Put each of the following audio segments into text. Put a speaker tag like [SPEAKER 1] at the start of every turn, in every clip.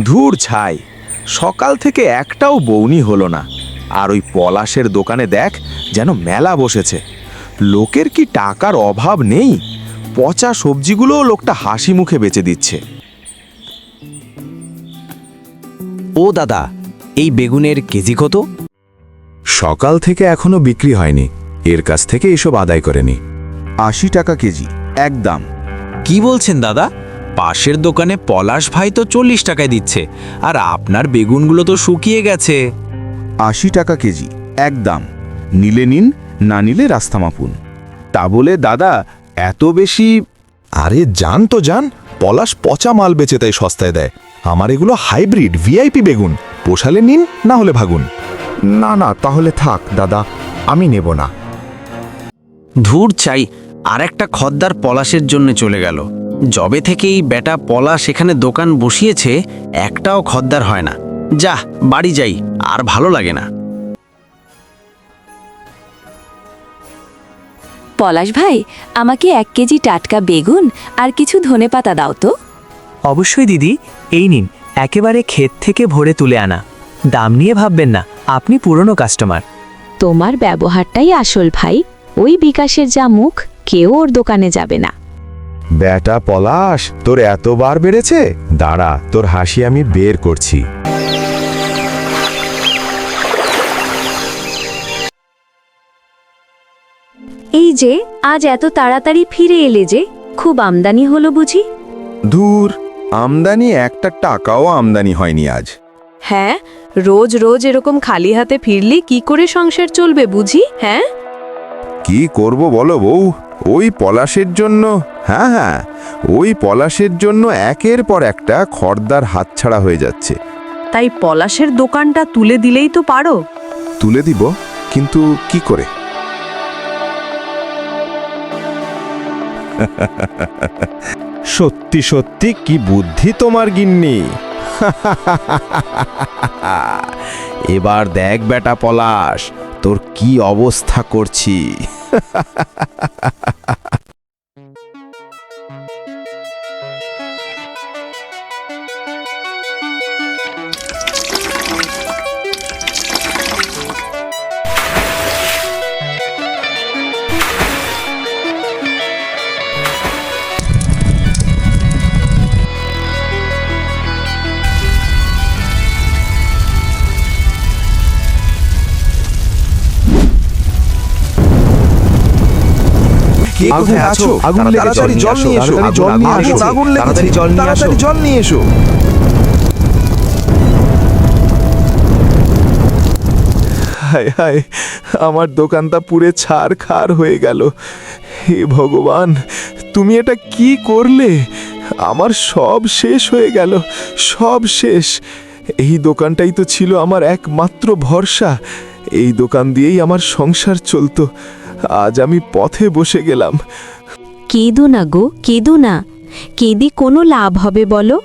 [SPEAKER 1] ধুর ছাই, সকাল থেকে একটাও বউনি হলো না। আর ওই পলাশের দোকানে দেখ, যেন মেলা বসেছে। লোকের কি টাকার অভাব নেই? পচা সবজিগুলোও লোকটা হাসি মুখে বেচে দিচ্ছে।
[SPEAKER 2] ও দাদা, এই বেগুনের কেজি কত?
[SPEAKER 3] সকাল থেকে এখনো বিক্রি হয়নি, এর কাছ থেকে এসব আদায় করে নি।
[SPEAKER 1] 80 টাকা কেজি, একদম।
[SPEAKER 2] কি বলছেন দাদা? পাশের দোকানে পলাশ ভাই তো 40 টাকায় দিচ্ছে, আর আপনার বেগুনগুলো তো শুকিয়ে গেছে।
[SPEAKER 1] 80 টাকা কেজি, একদম। নিলে নিন, না নিলে রাস্তা মাপুন। তা বলে দাদা এত বেশি?
[SPEAKER 3] আরে যান তো যান, পলাশ পচা মাল বেচে তাই সস্তায় দেয়। আমার এগুলো হাইব্রিড ভিআইপি বেগুন, পোষালে নিন, না হলে ভাগুন।
[SPEAKER 4] না না, তাহলে থাক দাদা, আমি নেব না।
[SPEAKER 2] ধুর চাই, আর একটা খদ্দার পলাশের জন্য চলে গেল। যবে থেকে এই বেটা পলাশ এখানে দোকান বসিয়েছে, একটাও খদ্দার হয় না। যা, বাড়ি যাই, আর ভালো লাগে না।
[SPEAKER 5] পলাশ ভাই, আমাকে 1 কেজি টাটকা বেগুন আর কিছু ধনেপাতা দাও তো।
[SPEAKER 6] অবশ্যই দিদি, এই নিন, একেবারে ক্ষেত থেকে ভরে তুলে আনা। দাম নিয়ে ভাববেন না, আপনি পুরনো কাস্টমার।
[SPEAKER 5] তোমার ব্যবহারটাই আসল ভাই। ওই বিকাশের যা মুখ, কেউ ওর দোকানে যাবে না।
[SPEAKER 3] বেটা পলাশ, তোর এতবার বেড়েছে? দাঁড়া, তোর হাসি আমি বের করছি।
[SPEAKER 5] এই যে আজ এত তাড়াতাড়ি ফিরে এলে যে, খুব আমদানি হলো বুঝি?
[SPEAKER 1] দূর, আমদানি একটা টাকাও আমদানি হয়নি আজ।
[SPEAKER 7] হ্যাঁ, রোজ রোজ এরকম খালি হাতে ফিরলে কি করে সংসার চলবে বুঝি? হ্যাঁ,
[SPEAKER 1] কি করব বলো বউ, ওই পলাশের জন্য। হ্যাঁ হ্যাঁ, ওই পলাশের জন্য একের পর একটা খড়দার হাতছাড়া হয়ে যাচ্ছে।
[SPEAKER 7] তাই পলাশের দোকানটা তুলে দিলেই তো পারো।
[SPEAKER 1] তুলে দিব, কিন্তু কি করে?
[SPEAKER 4] সত্যি সত্যি কি বুদ্ধি তোমার গিন্নি!
[SPEAKER 1] এবার দেখ বেটা পলাশ, তোর কি অবস্থা করছি।
[SPEAKER 3] কে কোথায় আছো? আগুন লেগেছে, জল নিয়ে এসো, জল নিয়ে এসো, আগুন লেগেছে, তাড়াতাড়ি জল নিয়ে এসো।
[SPEAKER 1] হায় হায়, আমার দোকানটা পুরে ছারখার হয়ে গেল। হে ভগবান, তুমি এটা কি করলে? আমার সব শেষ হয়ে গেল, সব শেষ। এই দোকানটাই তো ছিল আমার একমাত্র ভরসা। এই দোকান দিয়েই আমার সংসার চলতো। আজ আমি পথে বসে গেলাম।
[SPEAKER 5] কেঁদো না গো, কেঁদো না। কেঁদে কোনো লাভ হবে বলো?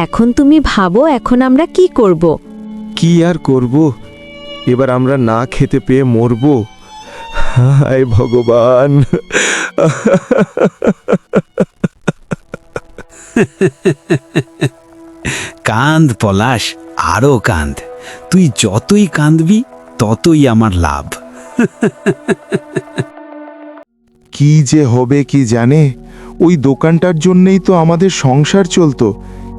[SPEAKER 5] এখন তুমি ভাবো, এখন আমরা কি করব?
[SPEAKER 1] কি আর করব? এবার আমরা না খেতে পেয়ে মরব। হায় ভগবান!
[SPEAKER 2] কাঁদ পলাশ, আরো কাঁদ। তুই যতই কাঁদবি, ততই আমার লাভ।
[SPEAKER 1] কি যে হবে কি জানে। ওই দোকানটার জন্যই তো আমাদের সংসার চলতো।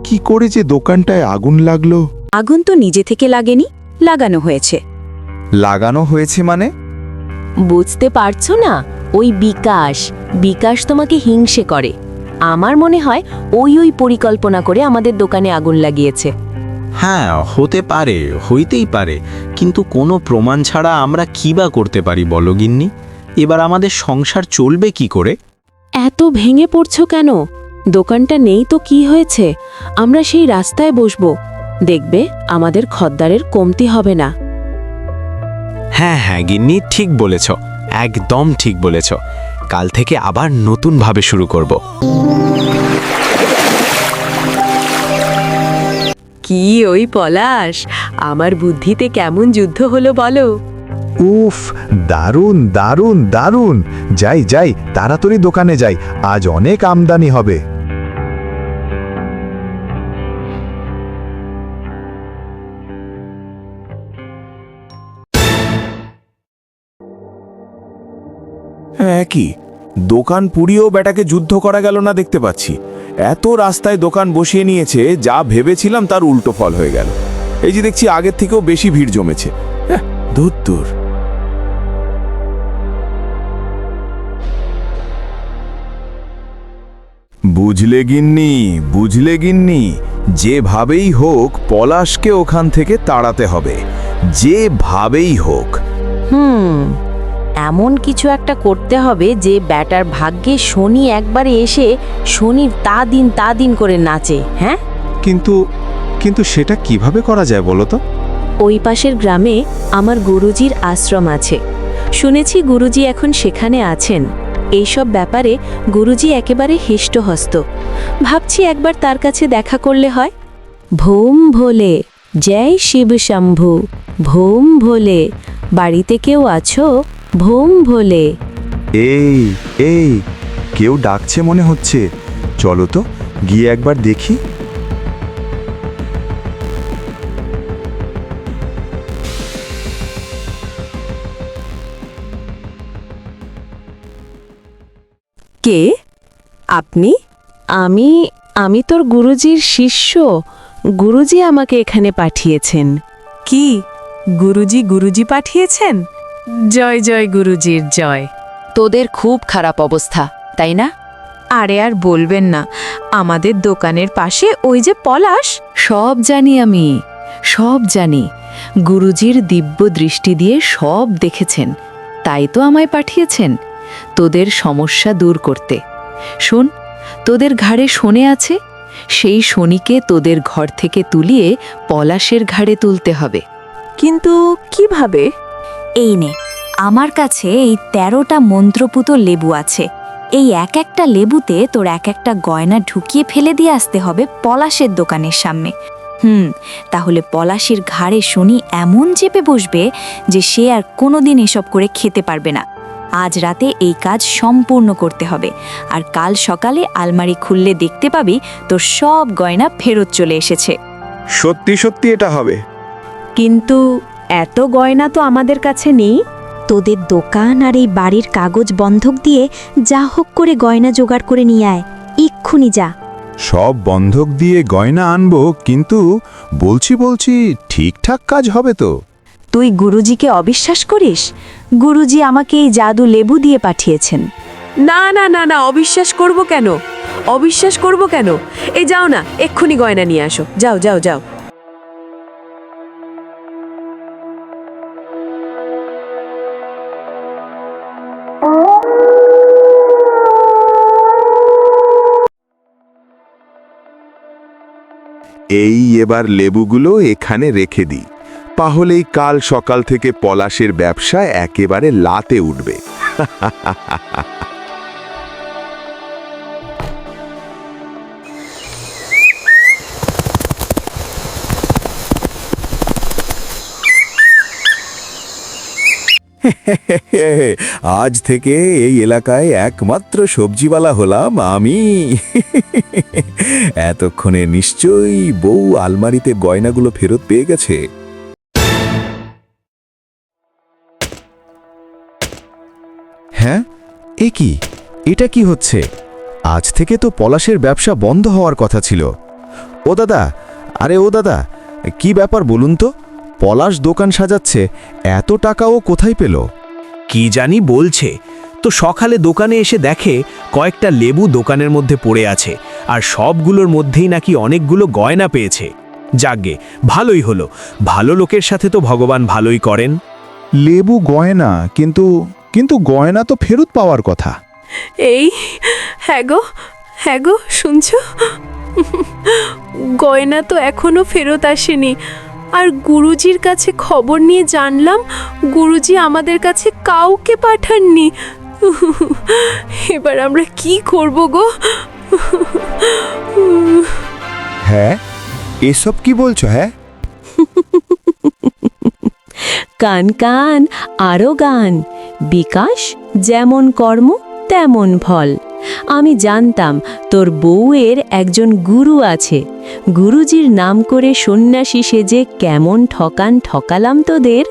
[SPEAKER 1] কি করে যে দোকানটায় আগুন লাগলো?
[SPEAKER 5] আগুন তো নিজে থেকে লাগেনি, লাগানো হয়েছে।
[SPEAKER 1] লাগানো হয়েছে মানে?
[SPEAKER 5] বুঝতে পারছো না? ওই বিকাশ তোমাকে হিংসে করে। আমার মনে হয় ওই পরিকল্পনা করে আমাদের দোকানে আগুন লাগিয়েছে।
[SPEAKER 2] হ্যাঁ, হতে পারে, হইতেই পারে, কিন্তু কোনো প্রমাণ ছাড়া আমরা কি বা করতে পারি বলো গিন্নি? এবার আমাদের সংসার চলবে কি করে?
[SPEAKER 5] এত ভেঙে পড়ছো কেন? দোকানটা নেই তো কি হয়েছে? আমরা সেই রাস্তায় বসবো, দেখবে আমাদের খদ্দারের কমতি হবে না।
[SPEAKER 2] হ্যাঁ হ্যাঁ গিন্নি, ঠিক বলেছ, একদম ঠিক বলেছ। কাল থেকে আবার নতুনভাবে শুরু করব।
[SPEAKER 7] কি ওই পলাশ, আমার বুদ্ধিতে কেমন যুদ্ধ হলো বলো?
[SPEAKER 3] উফ, দারুণ দারুণ দারুণ! যাই যাই, তাড়াতাড়ি দোকানে যাই, আজ অনেক আমদানি হবে।
[SPEAKER 1] কি দোকান পুড়িয়েও বেটাকে যুদ্ধ করা গেল না দেখতে পাচ্ছি। এত রাস্তায় দোকান বসিয়ে নিয়েছে, যা ভেবেছিলাম তার উল্টো ফল হয়ে গেল। এই যে দেখছি আগের থেকেও বেশি ভিড় জমেছে। দূর দূর। বুঝলে গিন্নি, বুঝলে গিন্নি, যেভাবেই হোক পলাশকে ওখান থেকে তাড়াতে হবে, যেভাবেই হোক।
[SPEAKER 5] এমন কিছু একটা করতে হবে যে ব্যাটার ভাগ্যে শনি একবারে এসে শনির তা দিন করে নাচে। হ্যাঁ,
[SPEAKER 3] কিন্তু সেটা কিভাবে করা যায় বলো তো?
[SPEAKER 5] ওই পাশের গ্রামে আমার গুরুজির আশ্রম আছে। শুনেছি গুরুজি এখন সেখানে আছেন। এইসব ব্যাপারে গুরুজি একেবারে হিষ্টহস্ত। ভাবছি একবার তার কাছে দেখা করলে হয়। ভোম ভোলে, জয় শিব শম্ভু, ভোম ভোলে, বাড়িতে কেউ আছো? ভোম ভোলে।
[SPEAKER 3] এই কেউ ডাকছে মনে হচ্ছে, চলো তো গিয়ে একবার দেখি।
[SPEAKER 5] কে আপনি? আমি তোর গুরুজির শিষ্য। গুরুজি আমাকে এখানে পাঠিয়েছেন।
[SPEAKER 7] কি গুরুজি পাঠিয়েছেন? জয় জয় গুরুজির জয়।
[SPEAKER 8] তোদের খুব খারাপ অবস্থা, তাই না?
[SPEAKER 7] আরে আর বলবেন না, আমাদের দোকানের পাশে ওই যে পলাশ।
[SPEAKER 8] সব জানি আমি, সব জানি। গুরুজির দিব্য দৃষ্টি দিয়ে সব দেখেছেন, তাই তো আমায় পাঠিয়েছেন তোদের সমস্যা দূর করতে। শোন, তোদের ঘাড়ে শনি আছে, সেই শনিকে তোদের ঘর থেকে তুলিয়ে পলাশের ঘাড়ে তুলতে হবে।
[SPEAKER 5] কিন্তু কিভাবে?
[SPEAKER 9] এই নে, আমার কাছে এই 13টা মন্ত্রপুত লেবু আছে। এই এক একটা লেবুতে তোর এক একটা গয়না ঢুকিয়ে ফেলে দিয়ে আসতে হবে পলাশের দোকানের সামনে। তাহলে পলাশের ঘাড়ে শনি এমন চেপে বসবে যে সে আর কোনোদিন এসব করে খেতে পারবে না। আজ রাতে এই কাজ সম্পূর্ণ করতে হবে, আর কাল সকালে আলমারি খুললে দেখতে পাবি তোর সব গয়না ফেরত চলে এসেছে।
[SPEAKER 3] সত্যি সত্যি এটা হবে?
[SPEAKER 5] কিন্তু এত গয়না তো আমাদের কাছে নেই।
[SPEAKER 9] তোদের দোকান আর এই বাড়ির কাগজ বন্ধক দিয়ে যা হোক করে গয়না জোগাড় করে নিয়ে আয়, এক্ষুনি যা।
[SPEAKER 3] সব বন্ধক দিয়ে গয়না আনবো, কিন্তু বলছি ঠিকঠাক কাজ হবে তো?
[SPEAKER 9] তুই গুরুজিকে অবিশ্বাস করিস? গুরুজি আমাকে এই জাদু লেবু দিয়ে পাঠিয়েছেন।
[SPEAKER 7] না না না না, অবিশ্বাস করব কেন? এই যাও না, এক্ষুনি গয়না নিয়ে আসো। যাও যাও যাও।
[SPEAKER 1] এবার লেবুগুলো এখানে রেখে দিই, তাহলেই কাল সকাল থেকে পলাশের ব্যবসা একেবারে লাতে উঠবে। আজ থেকে এই এলাকায় একমাত্র সবজিওয়ালা হলাম আমি। এতক্ষণে নিশ্চয়ই বউ আলমারিতে গয়নাগুলো ফেরত পেয়ে গেছে।
[SPEAKER 3] হ্যাঁ, এটা কি হচ্ছে? আজ থেকে তো পলাশের ব্যবসা বন্ধ হওয়ার কথা ছিল। ও দাদা, ও দাদা, কি ব্যাপার বলুন তো? পলাশ দোকান সাজাচ্ছে, এত টাকা ও কোথায় পেল?
[SPEAKER 2] কি জানি বলছে, তো সকালে দোকানে এসে দেখে কয়েকটা লেবু দোকানের মধ্যে পড়ে আছে, আর সবগুলোর মধ্যেই নাকি অনেকগুলো গয়না পেয়েছে। যাগ্গে, ভালোই হলো, ভালো লোকের সাথে তো ভগবান ভালোই করেন।
[SPEAKER 3] লেবু গয়না, কিন্তু গয়না তো ফেরত পাওয়ার কথা।
[SPEAKER 7] হ্যাঁ গো, শুনছো? গয়না তো এখনো ফেরত আসেনি। আর গুরুজির কাছে খবর নিয়ে জানলাম গুরুজি আমাদের কাছে কাউকে পাঠাননি। এবার আমরা কি করব গো?
[SPEAKER 3] হ্যাঁ, এসব কি বলছো? হ্যাঁ,
[SPEAKER 5] কান কান আরো গান, বিকাশ যেমন কর্ম তেমন ফল। আমি জানতাম তোর বউয়ের একজন গুরু আছে। গুরুজির নাম করে সন্ন্যাসী সেজে কেমন ঠকালাম তোদের।